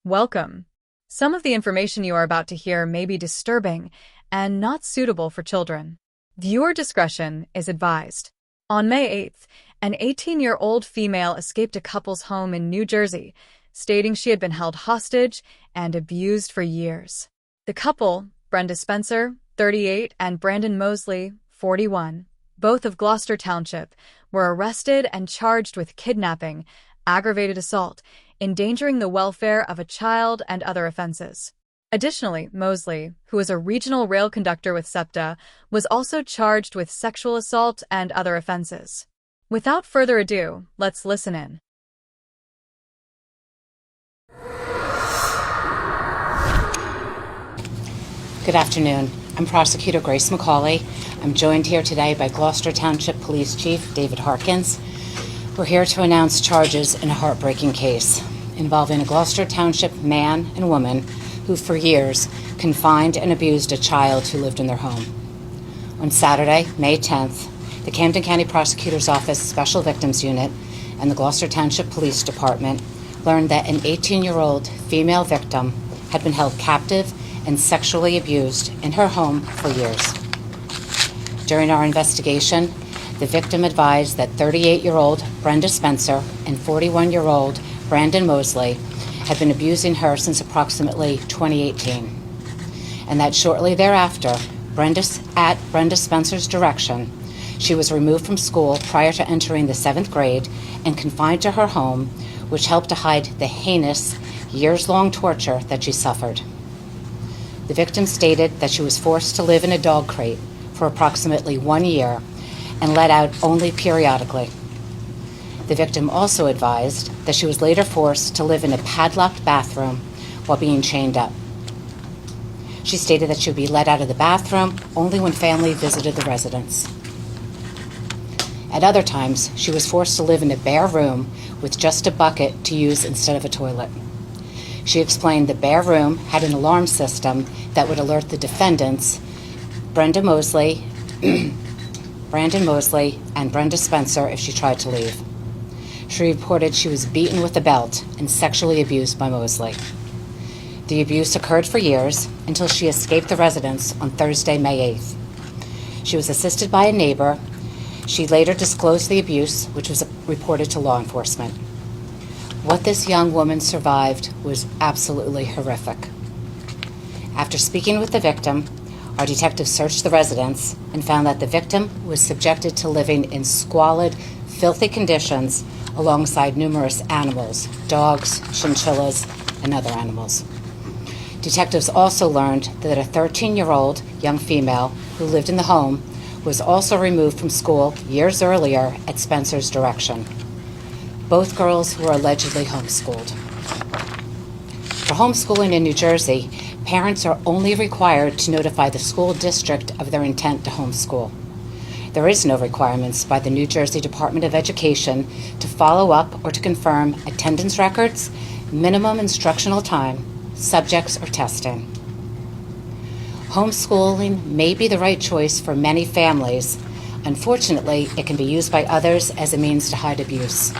Welcome. Some of the information you are about to hear may be disturbing and not suitable for children. Viewer discretion is advised. On May 8th, an 18-year-old female escaped a couple's home in New Jersey, stating she had been held hostage and abused for years. The couple, Brenda Spencer, 38, and Brandon Mosley, 41, both of Gloucester Township, were arrested and charged with kidnapping, aggravated assault, endangering the welfare of a child, and other offenses. Additionally, Mosley, who was a regional rail conductor with SEPTA, was also charged with sexual assault and other offenses. Without further ado, let's listen in. Good afternoon. I'm Prosecutor Grace McCauley. I'm joined here today by Gloucester Township Police Chief David Harkins. We're here to announce charges in a heartbreaking case involving a Gloucester Township man and woman who for years confined and abused a child who lived in their home. On Saturday, May 10th, the Camden County Prosecutor's Office Special Victims Unit and the Gloucester Township Police Department learned that an 18-year-old female victim had been held captive and sexually abused in her home for years. During our investigation, the victim advised that 38-year-old Brenda Spencer and 41-year-old Brandon Mosley had been abusing her since approximately 2018, and that shortly thereafter, at Brenda Spencer's direction, she was removed from school prior to entering the 7th grade and confined to her home, which helped to hide the heinous, years-long torture that she suffered. The victim stated that she was forced to live in a dog crate for approximately 1 year and let out only periodically. The victim also advised that she was later forced to live in a padlocked bathroom while being chained up. She stated that she would be let out of the bathroom only when family visited the residence. At other times, she was forced to live in a bare room with just a bucket to use instead of a toilet. She explained the bare room had an alarm system that would alert the defendants, Brandon Mosley, and Brenda Spencer if she tried to leave. She reported she was beaten with a belt and sexually abused by Mosley. The abuse occurred for years until she escaped the residence on Thursday, May 8th. She was assisted by a neighbor. She later disclosed the abuse, which was reported to law enforcement. What this young woman survived was absolutely horrific. After speaking with the victim, our detectives searched the residence and found that the victim was subjected to living in squalid, filthy conditions alongside numerous animals, dogs, chinchillas, and other animals. Detectives also learned that a 13-year-old young female who lived in the home was also removed from school years earlier at Spencer's direction. Both girls were allegedly homeschooled. For homeschooling in New Jersey, parents are only required to notify the school district of their intent to homeschool. There is no requirements by the New Jersey Department of Education to follow up or to confirm attendance records, minimum instructional time, subjects, or testing. Homeschooling may be the right choice for many families. Unfortunately, it can be used by others as a means to hide abuse.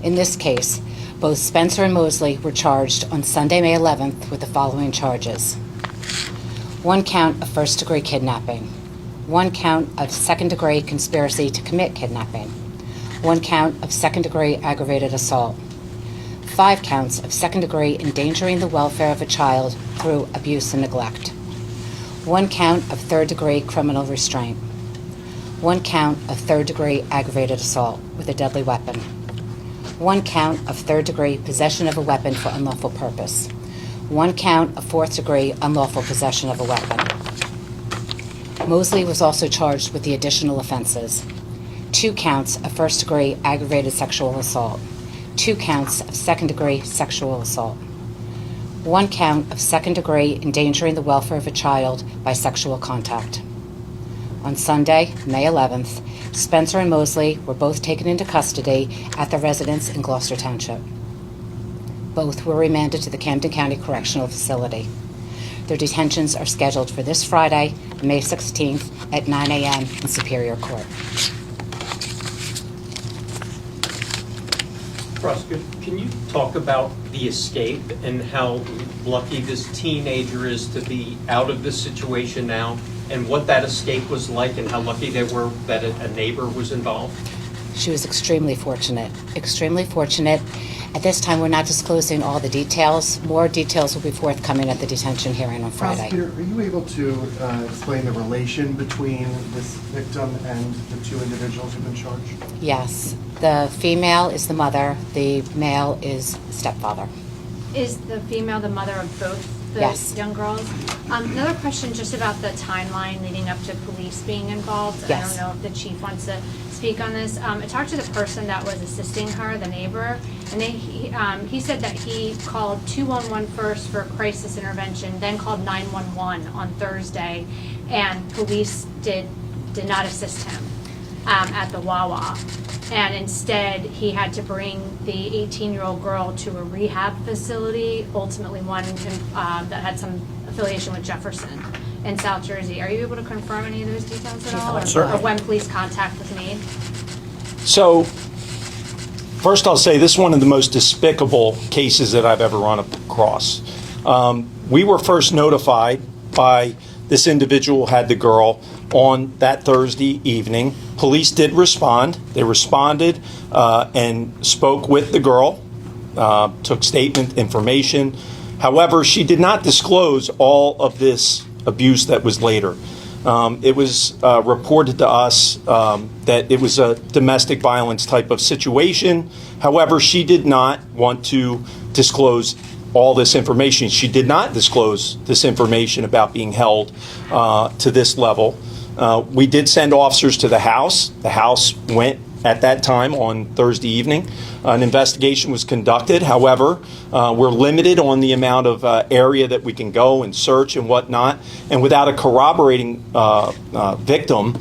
In this case, both Spencer and Mosley were charged on Sunday, May 11th with the following charges. 1 count of first-degree kidnapping, 1 count of second-degree conspiracy to commit kidnapping, 1 count of second-degree aggravated assault, 5 counts of second-degree endangering the welfare of a child through abuse and neglect, 1 count of third-degree criminal restraint, 1 count of third-degree aggravated assault with a deadly weapon, 1 count of third-degree possession of a weapon for unlawful purpose, 1 count of fourth-degree unlawful possession of a weapon. Mosley was also charged with the additional offenses: 2 counts of first-degree aggravated sexual assault, 2 counts of second-degree sexual assault, 1 count of second-degree endangering the welfare of a child by sexual contact. On Sunday, May 11th, Spencer and Mosley were both taken into custody at their residence in Gloucester Township. Both were remanded to the Camden County Correctional Facility. Their detentions are scheduled for this Friday, May 16th at 9 a.m. in Superior Court. Prosecutor, can you talk about the escape and how lucky this teenager is to be out of this situation now, and what that escape was like, and how lucky they were that a neighbor was involved? She was extremely fortunate, extremely fortunate. At this time, we're not disclosing all the details. More details will be forthcoming at the detention hearing on Friday. Prosecutor, are you able to explain the relation between this victim and the two individuals who've been charged? Yes. The female is the mother. The male is stepfather. Is the female the mother of both the Yes. young girls? Another question just about the timeline leading up to police being involved. Yes. I don't know if the chief wants to speak on this. I talked to the person that was assisting her, the neighbor, and he said that he called 211 first for crisis intervention, then called 911 on Thursday, and police did not assist him at the Wawa. And instead, he had to bring the 18-year-old girl to a rehab facility, ultimately one that had some affiliation with Jefferson in South Jersey. Are you able to confirm any of those details at all? Certainly. Or when police contact was made? So, first I'll say this is one of the most despicable cases that I've ever run across. We were first notified by this individual who had the girl on that Thursday evening. Police did respond. They responded and spoke with the girl, took statement information. However, she did not disclose all of this abuse that was later. It was reported to us that it was a domestic violence type of situation. However, she did not want to disclose all this information. She did not disclose this information about being held to this level. We did send officers to the house. The house went at that time on Thursday evening. An investigation was conducted. However, we're limited on the amount of area that we can go and search and whatnot. And without a corroborating victim,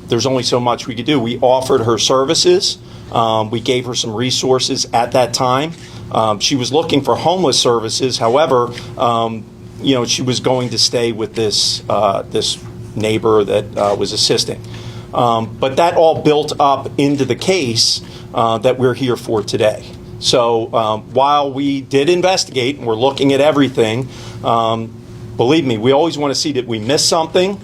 there's only so much we could do. We offered her services. We gave her some resources at that time. She was looking for homeless services. However, she was going to stay with this neighbor that was assisting. But that all built up into the case that we're here for today. So while we did investigate and we're looking at everything, believe me, we always want to see that we missed something.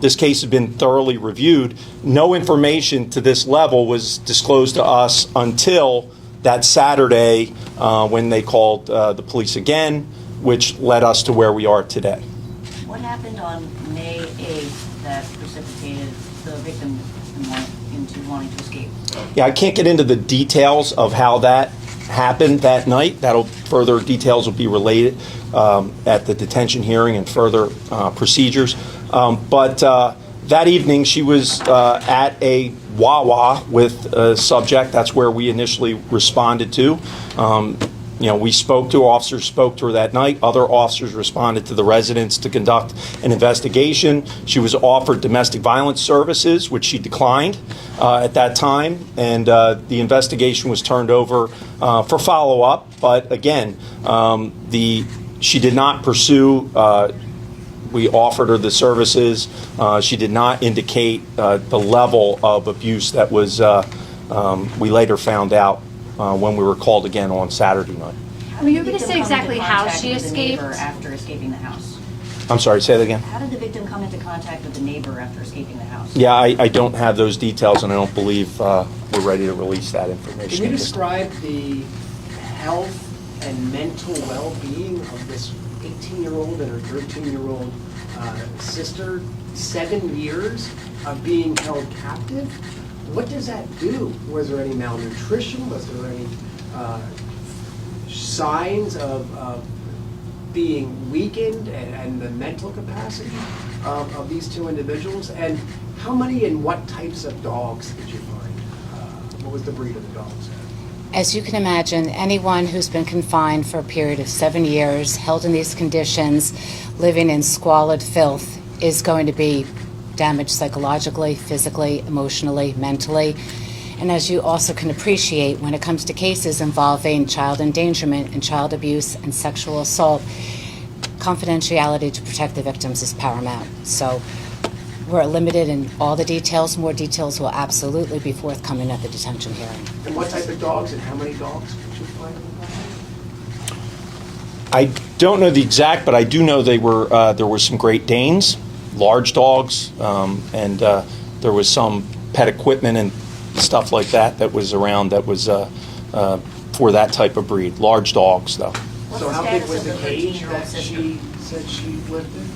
This case has been thoroughly reviewed. No information to this level was disclosed to us until that Saturday when they called the police again, which led us to where we are today. What happened on May 8th that precipitated the victim into wanting to escape? Yeah, I can't get into the details of how that happened that night. Further details will be related at the detention hearing and further procedures. But that evening, she was at a Wawa with a subject. That's where we initially responded to. We spoke to officers, spoke to her that night. Other officers responded to the residence to conduct an investigation. She was offered domestic violence services, which she declined at that time, and the investigation was turned over for follow-up. But again, she did not pursue. We offered her the services. She did not indicate the level of abuse that was. We later found out when we were called again on Saturday night. Were you going to say exactly how she escaped? After escaping the house. I'm sorry, say that again. How did the victim come into contact with the neighbor after escaping the house? Yeah, I don't have those details, and I don't believe we're ready to release that information. Can you describe the health and mental well-being of this 18-year-old and her 13-year-old sister? 7 years of being held captive? What does that do? Was there any malnutrition? Was there any signs of being weakened and the mental capacity of these two individuals? And how many and what types of dogs did you find? What was the breed of the dogs? As you can imagine, anyone who's been confined for a period of 7 years, held in these conditions, living in squalid filth, is going to be damaged psychologically, physically, emotionally, mentally. And as you also can appreciate, when it comes to cases involving child endangerment and child abuse and sexual assault, confidentiality to protect the victims is paramount. So we're limited in all the details. More details will absolutely be forthcoming at the detention hearing. And what type of dogs and how many dogs? before the deployment? I don't know the exact, but I do know they were there were some Great Danes, large dogs, and there was some pet equipment and stuff like that was around that was for that type of breed. Large dogs, though. What's So the how big status was of the the cage 13-year-old that sister? she said she lived in?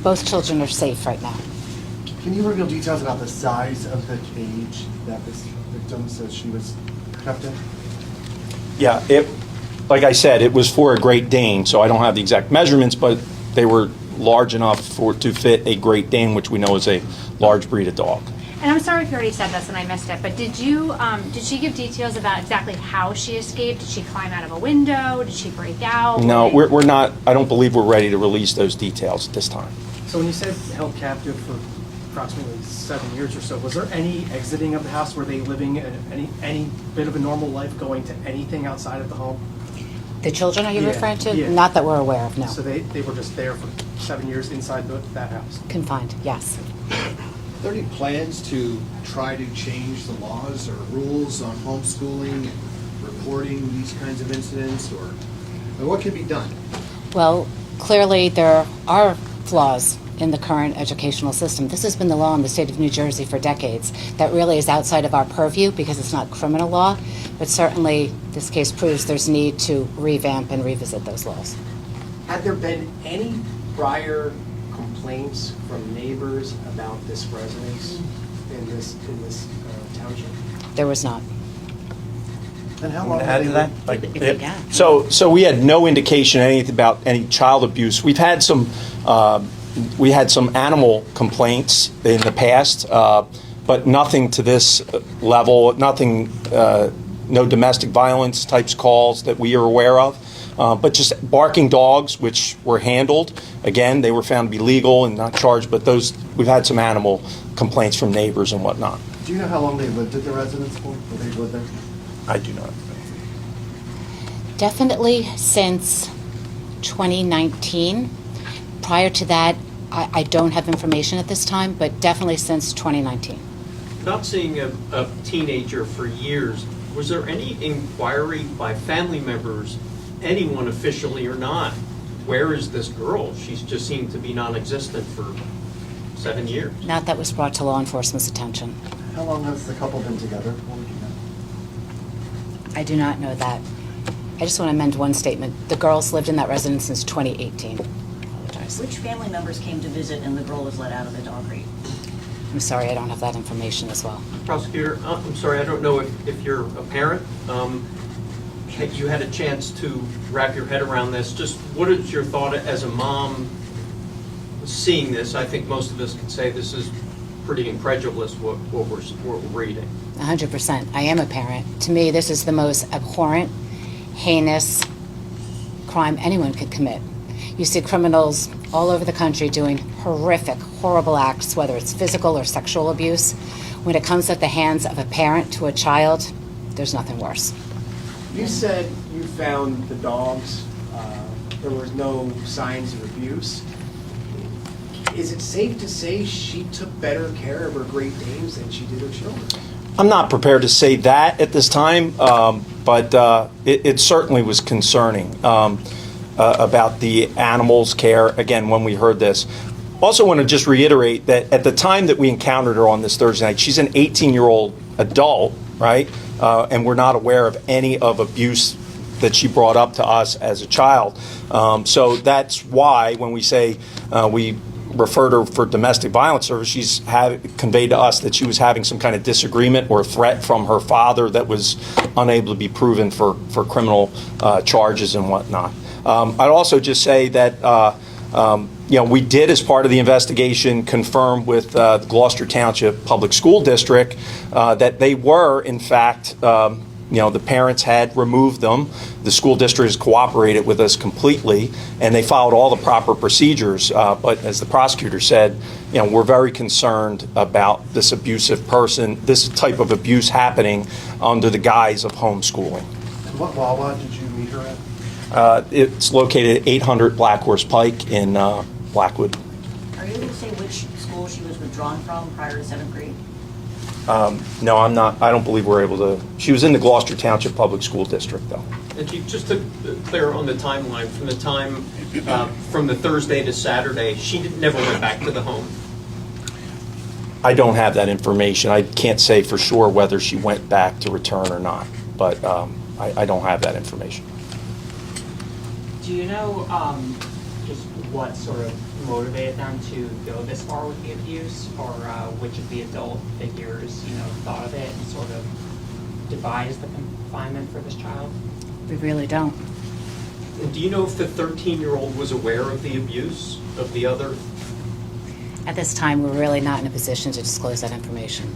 Both children are safe right now. Can you reveal details about the size of the cage that this victim says she was kept in? Yeah, like I said, it was for a Great Dane, so I don't have the exact measurements, but they were large enough to fit a Great Dane, which we know is a large breed of dog. And I'm sorry if you already said this and I missed it, but did she give details about exactly how she escaped? Did she climb out of a window? Did she break out? No, we're not. I don't believe we're ready to release those details at this time. So when you said held captive for approximately 7 years or so, was there any exiting of the house? Were they living any bit of a normal life, going to anything outside of the home? The children are you Yeah, referring to? yeah. Not that we're aware of, no. So they were just there for 7 years inside that house? Confined, yes. Are there any plans to try to change the laws or rules on homeschooling and reporting these kinds of incidents, or what can be done? Well, clearly there are flaws in the current educational system. This has been the law in the state of New Jersey for decades. That really is outside of our purview because it's not criminal law, but certainly this case proves there's need to revamp and revisit those laws. Had there been any prior complaints from neighbors about this residence in this township? There was not. And how Want long to have add they to that? lived? If you can. So we had no indication anything about any child abuse. We've had some animal complaints in the past, but nothing to this level. Nothing, no domestic violence types calls that we are aware of. But just barking dogs, which were handled. Again, they were found to be legal and not charged. But we've had some animal complaints from neighbors and whatnot. Do you know how long they lived at the residence for? Or they lived there? I do not. Definitely since 2019. Prior to that, I don't have information at this time, but definitely since 2019. Not seeing a teenager for years, was there any inquiry by family members, anyone officially or not, where is this girl? She's just seemed to be non-existent for 7 years. Not that was brought to law enforcement's attention. How long has the couple been together? What would you know? I do not know that. I just want to amend one statement. The girls lived in that residence since 2018. I apologize. Which family members came to visit and the girl was let out of the dog crate? I'm sorry, I don't have that information as well. Prosecutor, I'm sorry, I don't know if you're a parent. You had a chance to wrap your head around this. Just what is your thought as a mom seeing this? I think most of us could say this is pretty incredulous what we're reading. 100%. I am a parent. To me, this is the most abhorrent, heinous crime anyone could commit. You see criminals all over the country doing horrific, horrible acts, whether it's physical or sexual abuse. When it comes at the hands of a parent to a child, there's nothing worse. You said you found the dogs, there was no signs of abuse. Is it safe to say she took better care of her Great Danes than she did her children? I'm not prepared to say that at this time, but it certainly was concerning about the animals' care, again, when we heard this. Also want to just reiterate that at the time that we encountered her on this Thursday night, she's an 18-year-old adult, right? And we're not aware of any of abuse that she brought up to us as a child. So that's why when we say we referred her for domestic violence service, she's conveyed to us that she was having some kind of disagreement or threat from her father that was unable to be proven for criminal charges and whatnot. I'd also just say that we did, as part of the investigation, confirm with the Gloucester Township Public School District that they were, in fact, the parents had removed them. The school district has cooperated with us completely, and they followed all the proper procedures. But as the prosecutor said, we're very concerned about this abusive person, this type of abuse happening under the guise of homeschooling. And what Wawa did you meet her at? It's located at 800 Black Horse Pike in Blackwood. Are you able to say which school she was withdrawn from prior to 7th grade? No, I'm not, I don't believe we're able to, she was in the Gloucester Township Public School District, though. And Chief, just to clear on the timeline, from the time, from the Thursday to Saturday, she never went back to the home? I don't have that information. I can't say for sure whether she went back to return or not, but I don't have that information. Do you know just what sort of motivated them to go this far with the abuse, or which of the adult figures, thought of it and sort of devised the confinement for this child? We really don't. And do you know if the 13-year-old was aware of the abuse of the other? At this time, we're really not in a position to disclose that information.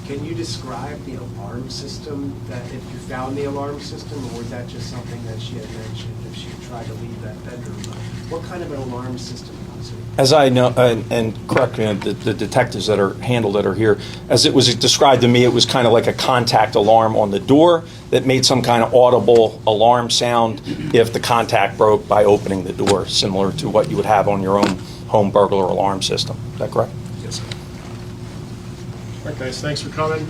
Can you describe the alarm system, that if you found the alarm system, or was that just something that she had mentioned if she had tried to leave that bedroom? What kind of an alarm system was it? As I know, and correct me, the detectives that are handled that are here, as it was described to me, it was kind of like a contact alarm on the door that made some kind of audible alarm sound if the contact broke by opening the door, similar to what you would have on your own home burglar alarm system. Is that correct? Yes, sir. All right, guys, thanks for coming.